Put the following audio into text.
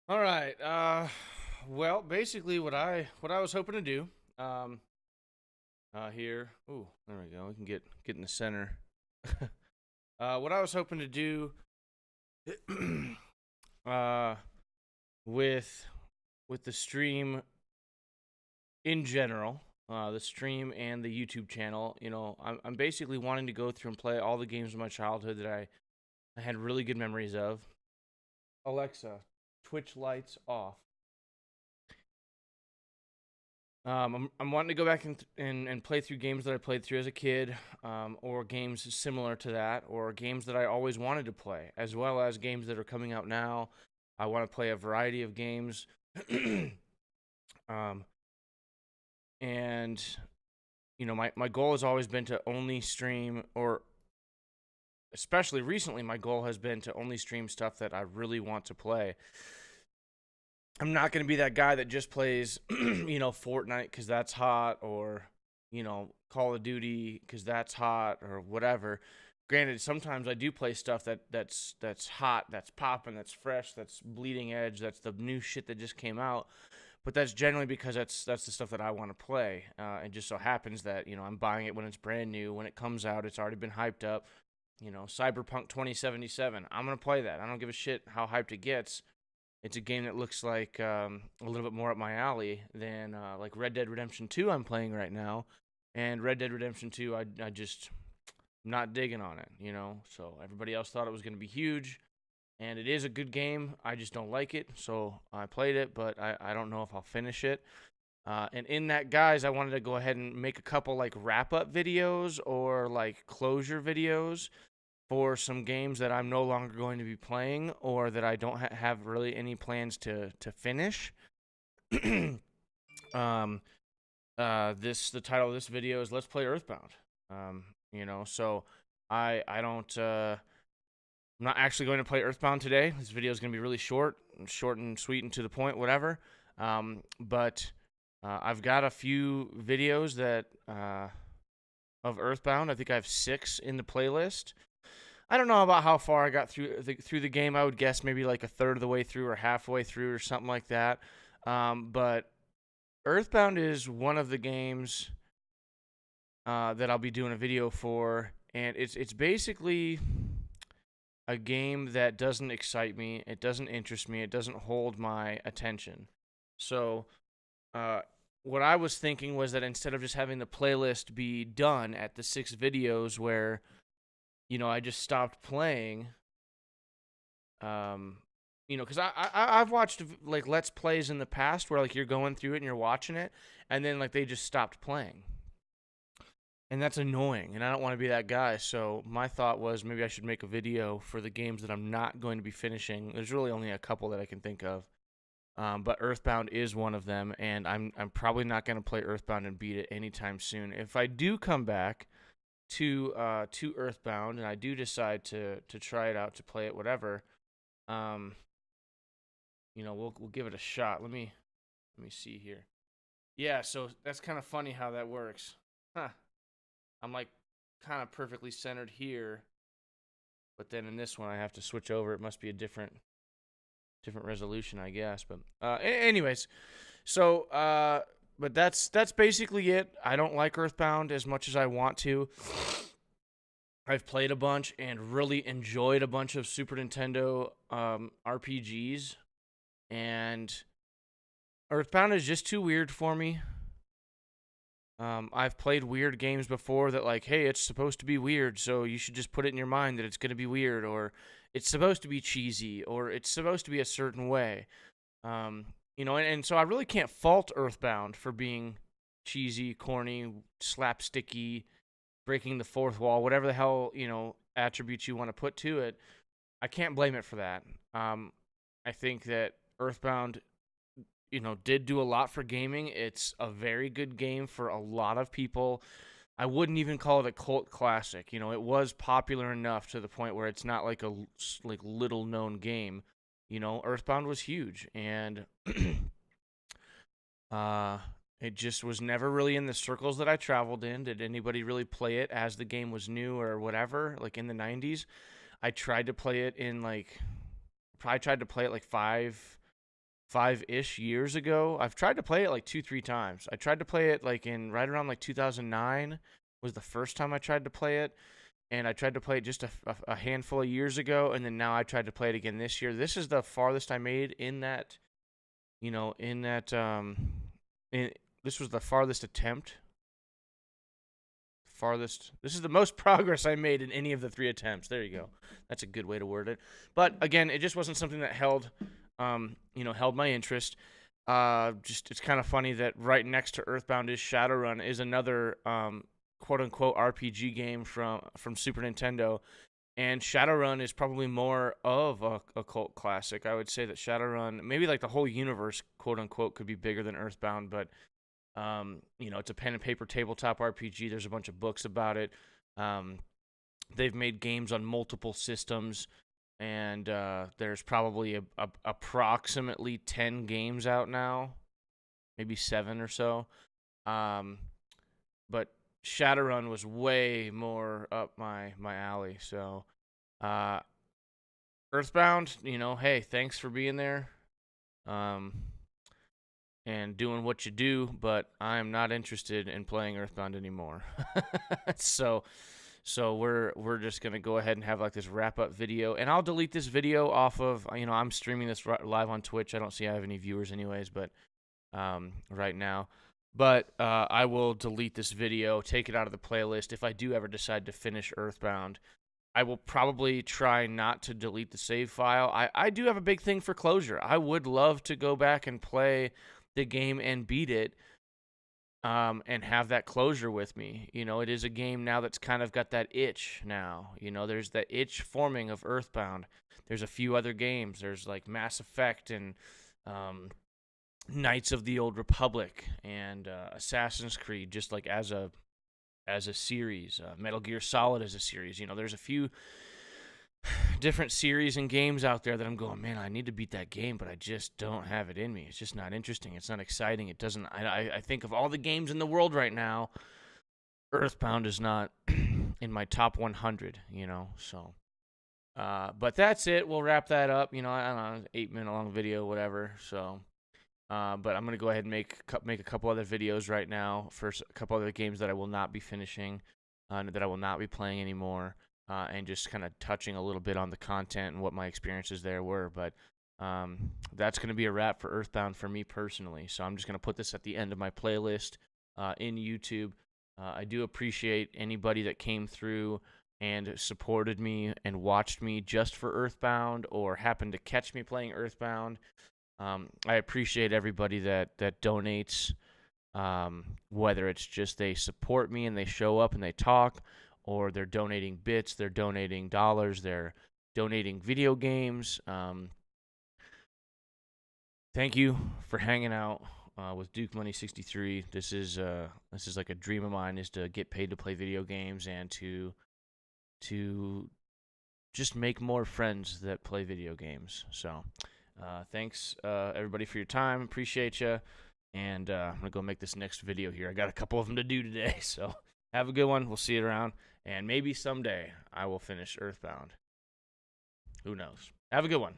All right. Well, basically, what I was hoping to do, um, here. Ooh, there we go. We can get in the center. What I was hoping to do, uh, with with the stream in general, the stream and the YouTube channel. I'm basically wanting to go through and play all the games of my childhood that I had really good memories of. Alexa, Twitch lights off. I'm wanting to go back and play through games that I played through as a kid, or games similar to that, or games that I always wanted to play, as well as games that are coming out now. I want to play a variety of games, um, and my goal has always been to only stream, or especially recently, my goal has been to only stream stuff that I really want to play. I'm not going to be that guy that just plays, Fortnite because that's hot, or, Call of Duty because that's hot, or whatever. Granted, sometimes I do play stuff that's hot, that's popping, that's fresh, that's bleeding edge, that's the new shit that just came out. But that's generally because that's the stuff that I want to play. It just so happens that I'm buying it when it's brand new. When it comes out, it's already been hyped up. Cyberpunk 2077. I'm gonna play that. I don't give a shit how hyped it gets. It's a game that looks like a little bit more up my alley than like Red Dead Redemption 2 I'm playing right now. And Red Dead Redemption 2, I just I'm not digging on it. So everybody else thought it was going to be huge, and it is a good game. I just don't like it. So I played it, but I don't know if I'll finish it. And in that, guys, I wanted to go ahead and make a couple like wrap up videos or like closure videos for some games that I'm no longer going to be playing, or that I don't have really any plans to finish. um, the title of this video is "Let's Play Earthbound." So I don't. I'm not actually going to play Earthbound today. This video is going to be really short and sweet and to the point, whatever. But I've got a few videos that of Earthbound. I think I have 6 in the playlist. I don't know about how far I got through the game. I would guess maybe like a third of the way through or halfway through or something like that. But Earthbound is one of the games that I'll be doing a video for, and it's basically a game that doesn't excite me. It doesn't interest me. It doesn't hold my attention. So, uh, what I was thinking was that instead of just having the playlist be done at the 6 videos where I just stopped playing. Because I've watched like Let's Plays in the past where like you're going through it and you're watching it, and then like they just stopped playing, and that's annoying. And I don't want to be that guy. So my thought was maybe I should make a video for the games that I'm not going to be finishing. There's really only a couple that I can think of. But Earthbound is one of them, and I'm probably not going to play Earthbound and beat it anytime soon. If I do come back to Earthbound, and I do decide to try it out, to play it, whatever. Um, we'll give it a shot. Let me see here. Yeah, so that's kind of funny how that works. Huh. I'm like kind of perfectly centered here, but then in this one I have to switch over. It must be a different resolution, I guess. But anyways, so but that's basically it. I don't like Earthbound as much as I want to. I've played a bunch and really enjoyed a bunch of Super Nintendo RPGs, and Earthbound is just too weird for me. I've played weird games before that, like, hey, it's supposed to be weird, so you should just put it in your mind that it's going to be weird, or it's supposed to be cheesy, or it's supposed to be a certain way. And so I really can't fault Earthbound for being cheesy, corny, slapsticky, breaking the fourth wall, whatever the hell, attributes you want to put to it. I can't blame it for that. I think that Earthbound, did do a lot for gaming. It's a very good game for a lot of people. I wouldn't even call it a cult classic. It was popular enough to the point where it's not like a little known game. Earthbound was huge, and it just was never really in the circles that I traveled in. Did anybody really play it as the game was new or whatever, like in the 90s? I tried to play it in like 5 5-ish years ago. I've tried to play it like 2-3 times. I tried to play it like in right around like 2009 was the first time I tried to play it, and I tried to play it just a handful of years ago, and then now I tried to play it again this year. This is the farthest I made in that, in, this was the farthest attempt. This is the most progress I made in any of the 3 attempts. There you go. That's a good way to word it. But again, it just wasn't something that held my interest. Just it's kind of funny that right next to Earthbound is Shadowrun, is another quote unquote RPG game from Super Nintendo, and Shadowrun is probably more of a cult classic. I would say that Shadowrun, maybe like the whole universe, quote unquote, could be bigger than Earthbound, but it's a pen and paper tabletop RPG. There's a bunch of books about it. They've made games on multiple systems, and there's probably approximately 10 games out now, maybe 7 or so. But Shadowrun was way more up my alley. So, Earthbound, hey, thanks for being there. And doing what you do, but I'm not interested in playing Earthbound anymore. So we're just gonna go ahead and have like this wrap up video, and I'll delete this video off of, I'm streaming this live on Twitch. I don't see I have any viewers anyways, but right now, but I will delete this video, take it out of the playlist. If I do ever decide to finish Earthbound, I will probably try not to delete the save file. I do have a big thing for closure. I would love to go back and play the game and beat it, and have that closure with me. It is a game now that's kind of got that itch now. There's that itch forming of Earthbound. There's a few other games. There's like Mass Effect and Knights of the Old Republic and Assassin's Creed, just like as a series. Metal Gear Solid as a series. There's a few different series and games out there that I'm going, man, I need to beat that game, but I just don't have it in me. It's just not interesting. It's not exciting. It doesn't. I think of all the games in the world right now, Earthbound is not in my top 100. So. But that's it. We'll wrap that up. I don't know, 8-minute long video, whatever. So. But I'm gonna go ahead and make a couple other videos right now for a couple other games that I will not be finishing, that I will not be playing anymore. And just kind of touching a little bit on the content and what my experiences there were. But that's going to be a wrap for Earthbound for me personally. So I'm just going to put this at the end of my playlist in YouTube. I do appreciate anybody that came through and supported me and watched me just for Earthbound or happened to catch me playing Earthbound. I appreciate everybody that donates, whether it's just they support me and they show up and they talk, or they're donating bits, they're donating dollars, they're donating video games. Thank you for hanging out with Duke Money 63. This is like a dream of mine, is to get paid to play video games and to just make more friends that play video games. So thanks everybody for your time. Appreciate you. And I'm going to go make this next video here. I got a couple of them to do today. So have a good one. We'll see you around. And maybe someday I will finish Earthbound. Who knows? Have a good one.